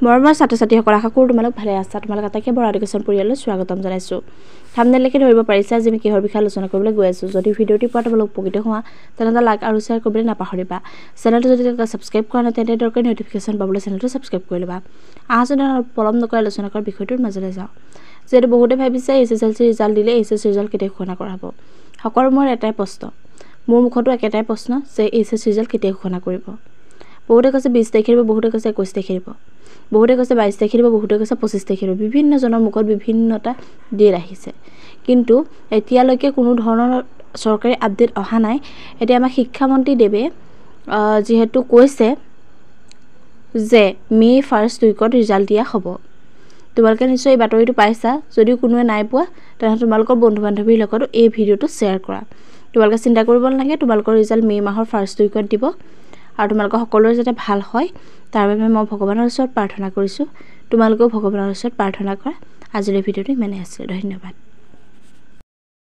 মৰমৰ ছাত্ৰ-ছাত্ৰীসকল আশা কৰোঁ তোমালোক ভালে আছা। তোমালোক আটাইকে বৰা এডুকেশ্যন পৰিয়াললৈ স্বাগতম জনাইছোঁ। থাম্বনেইললৈকে ধৰিব পাৰিছা যে আমি কিহৰ বিষয়ে আলোচনা কৰিবলৈ গৈ আছোঁ। যদি ভিডিঅ'টি পোৱা তোমালোক উপকৃত হোৱা তেনেহ'লে লাইক আৰু শ্বেয়াৰ কৰিবলৈ নাপাহৰিবা। চেনেলটো যদি ছাবস্ক্ৰাইব কৰা নাই তেন্তে দৰকাৰী ন'টিফিকেশ্যন পাবলৈ চেনেলটো ছাবস্ক্ৰাইব কৰি ল'বা। আহা পলম নকৰি আলোচনা কৰা বিষয়টোৰ মাজলৈ যাওঁ। যিহেতু বহুতে ভাবিছে SSLC ৰিজাল্ট দিলে SSC ৰিজাল্ট কেতিয়া ঘোষণা কৰা হ'ব। সকলোৰে মোৰ এটাই প্ৰশ্ন, মোৰ মুখতো একেটাই প্ৰশ্ন যে SSC ৰিজাল্ট কেতিয়া ঘোষণা কৰিব। বহুতে কৈছে 20 তাৰিখে দিব, বহুতে কৈছে 21 তাৰিখে দিব, বহুতে কৈছে 22 তাৰিখে দিব, বহুতে কৈছে 25 তাৰিখে দিব। বিভিন্নজনৰ মুখত বিভিন্নটা ডেট আহিছে, কিন্তু এতিয়ালৈকে কোনো ধৰণৰ চৰকাৰী আপডেট অহা নাই। এতিয়া আমাৰ শিক্ষামন্ত্ৰী দেৱে যিহেতু কৈছে যে মে' 1st উইকত ৰিজাল্ট দিয়া হ'ব। তোমালোকে নিশ্চয় এই বাতৰিটো পাইছা। যদিও কোনোৱে নাই পোৱা তেনেহ'লে তোমালোকৰ বন্ধু বান্ধৱীৰ লগতো এই ভিডিঅ'টো শ্বেয়াৰ কৰা। তোমালোকে চিন্তা কৰিব নালাগে, তোমালোকৰ ৰিজাল্ট মে' মাহৰ 1st উইকত দিব আৰু তোমালোকৰ সকলোৰে যাতে ভাল হয় তাৰ বাবে মই ভগৱানৰ ওচৰত প্ৰাৰ্থনা কৰিছোঁ। তোমালোকেও ভগৱানৰ ওচৰত প্ৰাৰ্থনা কৰা। আজিলৈ ভিডিঅ'টো ইমানেই আছিল। ধন্যবাদ।